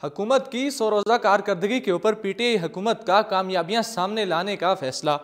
हुकूमत की 100 रोज़ा कारकर्दगी के ऊपर पीटीआई हुकूमत का कामयाबियां सामने लाने का फैसला।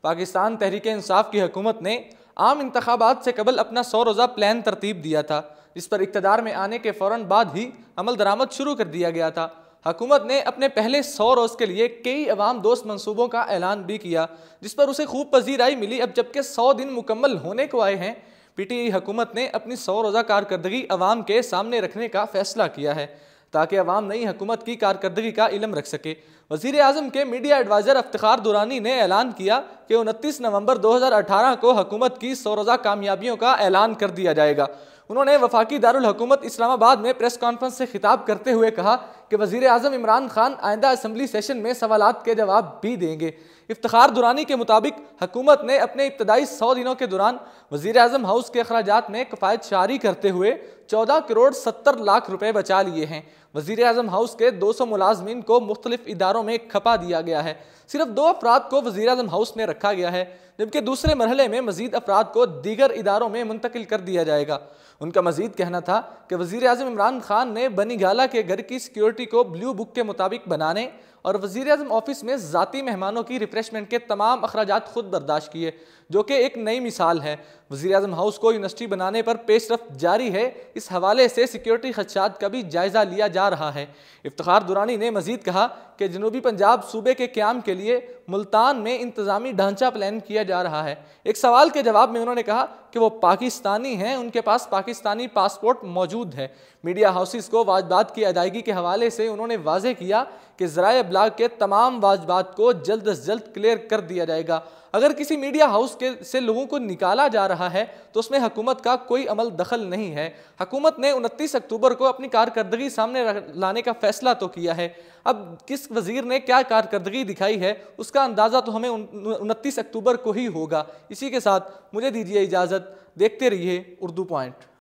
पाकिस्तान तहरीक इंसाफ की हुकूमत ने आम इंतखाबात से कबल अपना 100 रोज़ा प्लान तरतीब दिया था, जिस पर इक़्तिदार में आने के फ़ौरन बाद ही अमल दरामद शुरू कर दिया गया था। हुकूमत ने अपने पहले 100 रोज़ के लिए कई अवाम दोस्त मनसूबों का ऐलान भी किया, जिस पर उसे खूब पजीराई मिली। अब जबकि 100 दिन मुकम्मल होने को आए हैं, पीटीआई हुकूमत ने अपनी 100 रोज़ा कारकर्दगी अवाम के सामने रखने का फैसला किया है ताकि अवाम नई हुकूमत की कारकर्दगी का इल्म रख सके। वज़ीर आज़म के मीडिया एडवाइज़र इफ्तिखार दुरानी ने ऐलान किया कि 29 नवंबर 2018 को हुकूमत की 100 रोज़ा कामयाबियों का ऐलान कर दिया जाएगा। उन्होंने वफाकी दारुल हुकूमत इस्लामाबाद में प्रेस कॉन्फ्रेंस से खिताब करते हुए कहा कि वज़ीर आज़म इमरान खान आइंदा असम्बली सेशन में सवालात के जवाब भी देंगे। इफ्तिखार दुरानी के मुताबिक हुकूमत ने अपने इब्तदाई 100 दिनों के दौरान वज़ीर आज़म हाउस के अखराजात में किफ़ायत शारी करते हुए 14 करोड़ 70 लाख रुपए बचा लिए हैं। वज़ीर आज़म हाउस के 200 मुलाजमीन को मुख्तलिफ इदारों में खपा दिया गया है। सिर्फ 2 अफराद को वज़ीर आज़म हाउस में रखा गया है, जबकि दूसरे मरहले में मज़ीद अफराद को दीगर इदारों में मुंतकिल कर दिया जाएगा। उनका मज़ीद कहना था कि वज़ीर आज़म इमरान खान ने बनी गाला के घर की सिक्योरिटी को ब्लू बुक के मुताबिक बनाने और वज़ीर आज़म ऑफिस में ज़ाती मेहमानों की रिफ्रेशमेंट के तमाम अखराजात खुद बर्दाश्त किए, जो कि एक नई मिसाल है। वज़ीर आज़म हाउस को यूनिवर्सिटी बनाने पर पेशरफ्त जारी है। इस हवाले से सिक्योरिटी खदशात का भी जायज़ा लिया जा रहा है। इफ्तिखार दुरानी ने मज़ीद कहा कि जनूबी पंजाब सूबे के क़याम के लिए मुल्तान में इंतज़ामी ढांचा प्लान किया जा रहा है। एक सवाल के जवाब में उन्होंने कहा कि वो पाकिस्तानी हैं, उनके पास पाकिस्तानी पासपोर्ट मौजूद है। मीडिया हाउसेस को वाजबात की अदायगी के हवाले से उन्होंने वाज़ेह किया कि ज़राए इब्लाग के तमाम वाजबात को जल्द अज जल्द क्लियर कर दिया जाएगा। अगर किसी मीडिया हाउस से लोगों को निकाला जा रहा है तो उसमें हुकूमत का कोई अमल दखल नहीं है। हुकूमत ने 29 अक्टूबर को अपनी कारकर्दगी सामने लाने का फैसला तो किया है। अब किस वज़ीर ने क्या कारकर्दगी दिखाई है उसका अंदाज़ा तो हमें 29 अक्टूबर को ही होगा। इसी के साथ मुझे दीजिए इजाज़त। देखते रहिए उर्दू पॉइंट।